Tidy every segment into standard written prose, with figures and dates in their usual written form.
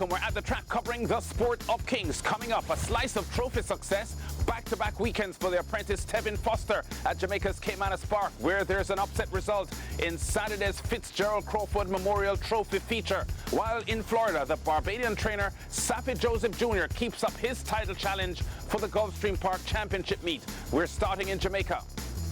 welcome. We're at the track covering the Sport of Kings. Coming up, a slice of trophy success, back-to-back weekends for the apprentice Tevin Foster at Jamaica's Caymanas Park, where there's an upset result in Saturday's Fitzgerald Crawford Memorial Trophy feature. While in Florida, the Barbadian trainer Saffie Joseph Jnr. keeps up his title challenge for the Gulfstream Park Championship meet. We're starting in Jamaica.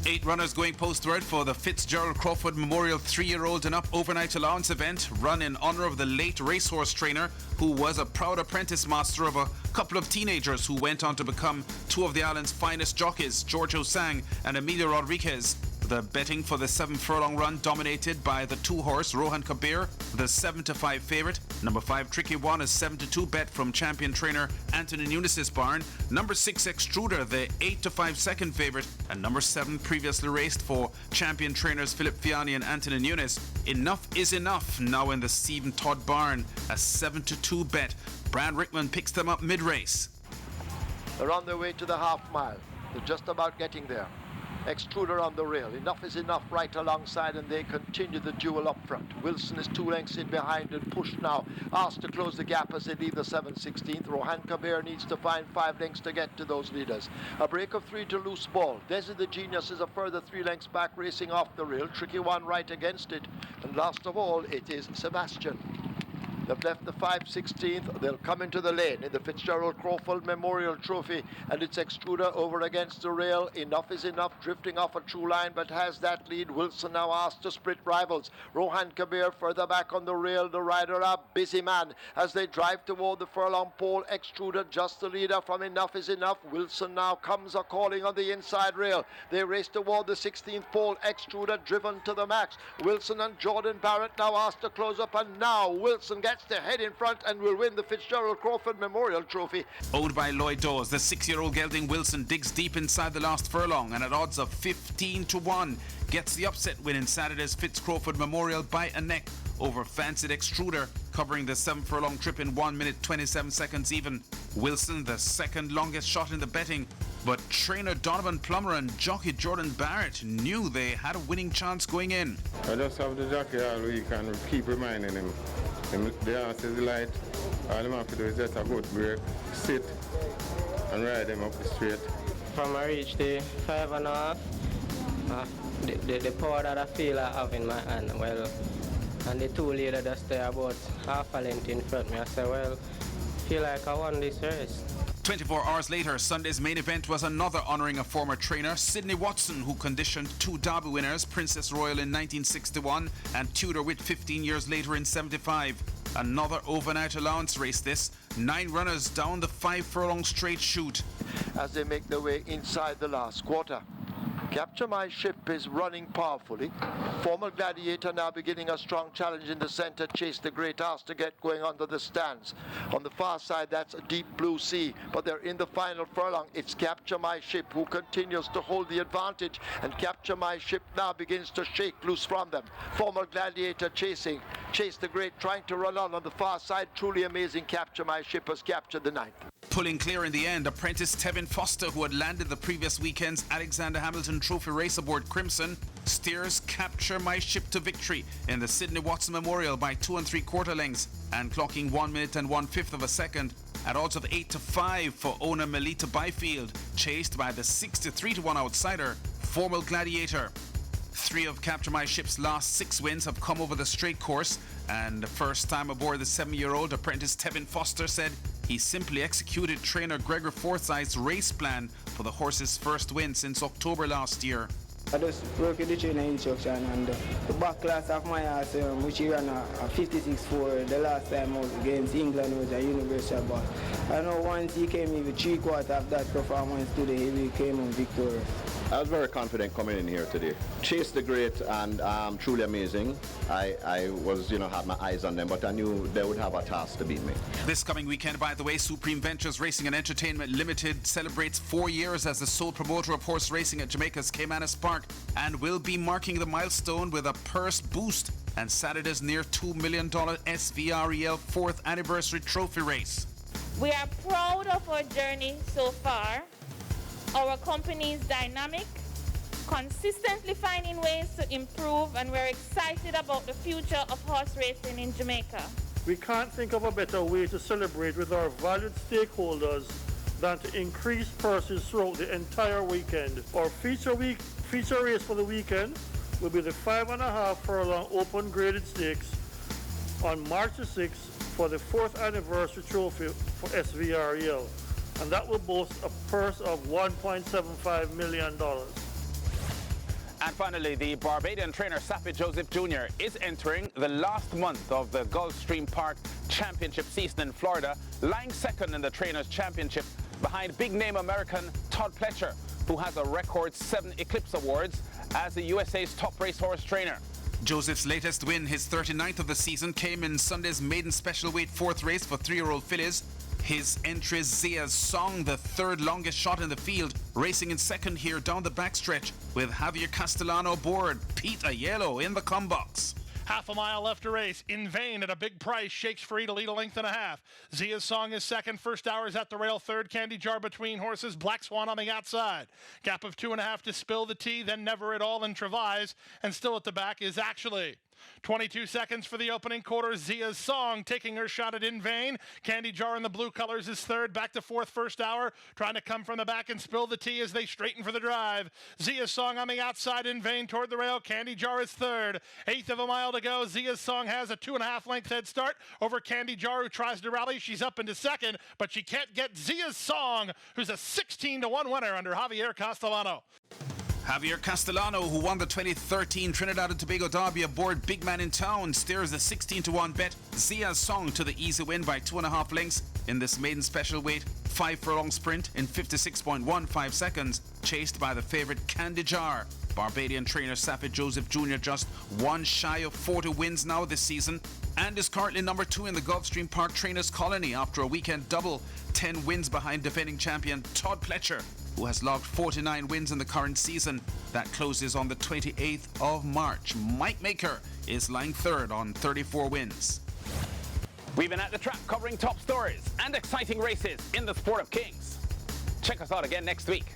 8 runners going postward for the Fitzgerald Crawford Memorial 3-year-old and up overnight allowance event run in honor of the late racehorse trainer who was a proud apprentice master of a couple of teenagers who went on to become two of the island's finest jockeys, George Osang and Emilio Rodriguez. The betting for the 7-furlong run dominated by the 2-horse Rohan Kabir, the 7-5 favourite. Number 5 Tricky One, a 7-2 bet from champion trainer Anthony Nunes' barn. Number 6 Extruder, the 8-5 second favourite. And number 7 previously raced for champion trainers Philip Fiani and Anthony Nunes. Enough is enough now in the Stephen Todd barn, a 7-2 bet. Brad Rickman picks them up mid-race. They're on their way to the half mile. They're just about getting there. Extruder on the rail. Enough is enough right alongside, and they continue the duel up front. Wilson is 2 lengths in behind and pushed now. Asked to close the gap as they leave the 7/16th. Rohan Kabir needs to find 5 lengths to get to those leaders. A break of 3 to loose ball. Desi the Genius is a further 3 lengths back, racing off the rail. Tricky One right against it. And last of all, it is Sebastian. They've left the 5/16th. They'll come into the lane in the Fitzgerald Crawford Memorial Trophy, and it's Extruder over against the rail. Enough is enough, drifting off a true line, but has that lead. Wilson now asked to split rivals. Rohan Kabir further back on the rail. The rider a busy man as they drive toward the furlong pole. Extruder just the leader from Enough is Enough. Wilson now comes a calling on the inside rail. They race toward the 16th pole. Extruder driven to the max. Wilson and Jordan Barrett now asked to close up, and now Wilson gets the head in front and will win the Fitzgerald Crawford Memorial Trophy. Owned by Lloyd Dawes, the 6-year-old gelding Wilson digs deep inside the last furlong and at odds of 15-1 gets the upset win in Saturday's Fitz Crawford Memorial by a neck over fancied Extruder, covering the 7-furlong trip in 1 minute 27 seconds even. Wilson, the second longest shot in the betting, but trainer Donovan Plummer and jockey Jordan Barrett knew they had a winning chance going in. I just have the jockey all week and keep reminding him. The horse is light. All he have to do is just a good break, sit, and ride him up the straight. From I reach the 5.5, the power that I feel I have in my hand, well, and the 2 leader just stay about half a length in front of me. I say, well, feel like I won this race. 24 hours later, Sunday's main event was another honouring a former trainer, Sidney Watson, who conditioned 2 Derby winners, Princess Royal in 1961 and Tudor Wit 15 years later in 75. Another overnight allowance race this, 9 runners down the 5-furlong straight chute. As they make their way inside the last quarter. Capture My Ship is running powerfully. Former Gladiator now beginning a strong challenge in the center. Chase the Great Ass to get going under the stands. On the far side, that's a Deep Blue Sea. But they're in the final furlong. It's Capture My Ship who continues to hold the advantage. And Capture My Ship now begins to shake loose from them. Former Gladiator chasing. Chase the Great trying to run on the far side. Truly amazing. Capture My Ship has captured the 9th. Pulling clear in the end, apprentice Tevin Foster, who had landed the previous weekend's Alexander Hamilton Trophy race aboard Crimson, steers Capture My Ship to victory in the Sidney Watson Memorial by 2 3/4 lengths and clocking 1 minute and 1/5 of a second at odds of 8-5 for owner Melita Byfield, chased by the 63-1 outsider, former Gladiator. 3 of Capture My Ship's last 6 wins have come over the straight course, and the first time aboard the 7-year-old apprentice Tevin Foster said he simply executed trainer Gregor Forsyth's race plan for the horse's first win since October last year. I just work with the trainer instruction, and the back class of my horse, which he ran a 56-4 the last time I was against England, was a universal, but I know once he came in with 3/4 of that performance today, he came on victorious. I was very confident coming in here today. Chase the Great and truly amazing. I was, had my eyes on them, but I knew they would have a task to beat me. This coming weekend, by the way, Supreme Ventures Racing and Entertainment Limited celebrates 4 years as the sole promoter of horse racing at Jamaica's Caymanas Park and will be marking the milestone with a purse boost and Saturday's near $2 million SVREL 4th anniversary trophy race. We are proud of our journey so far. Our company is dynamic, consistently finding ways to improve, and we're excited about the future of horse racing in Jamaica. We can't think of a better way to celebrate with our valued stakeholders than to increase purses throughout the entire weekend. Our feature race for the weekend will be the 5.5 furlong open graded stakes on March the 6th for the 4th anniversary trophy for SVREL, and that will boast a purse of $1.75 million. And finally, the Barbadian trainer Saffie Joseph Jr. is entering the last month of the Gulfstream Park Championship season in Florida, lying second in the Trainers' Championship behind big-name American Todd Pletcher, who has a record 7 Eclipse Awards as the USA's top racehorse trainer. Joseph's latest win, his 39th of the season, came in Sunday's maiden special weight 4th race for 3-year-old fillies. His entry, Zia's Song, the 3rd longest shot in the field, racing in second here down the backstretch with Javier Castellano aboard. Pete Aiello in the come box. Half a mile left to race. In Vain at a big price. Shakes free to lead a length and a half. Zia's Song is second. First Hour's at the rail. Third, Candy Jar between horses. Black Swan on the outside. Gap of 2.5 to Spill the Tea. Then Never At All and Travaise. And still at the back is Actually. 22 seconds for the opening quarter. Zia's Song taking her shot at In Vain. Candy Jar in the blue colors is third. Back to fourth, First Hour. Trying to come from the back and Spill the Tea as they straighten for the drive. Zia's Song on the outside. In Vain toward the rail. Candy Jar is third. 1/8 of a mile to go. Zia's Song has a 2.5 length head start over Candy Jar, who tries to rally. She's up into second, but she can't get Zia's Song, who's a 16-1 winner under Javier Castellano. Javier Castellano, who won the 2013 Trinidad and Tobago Derby aboard Big Man in Town, steers the 16-1 bet Zia's Song to the easy win by 2.5 lengths in this maiden special weight 5 furlong sprint in 56.15 seconds, chased by the favourite Candy Jar. Barbadian trainer Saffie Joseph Jr. just one shy of 40 wins now this season and is currently number 2 in the Gulfstream Park Trainers Colony after a weekend double, 10 wins behind defending champion Todd Pletcher, who has logged 49 wins in the current season. That closes on the 28th of March. Mike Maker is lying third on 34 wins. We've been at the track covering top stories and exciting races in the sport of kings. Check us out again next week.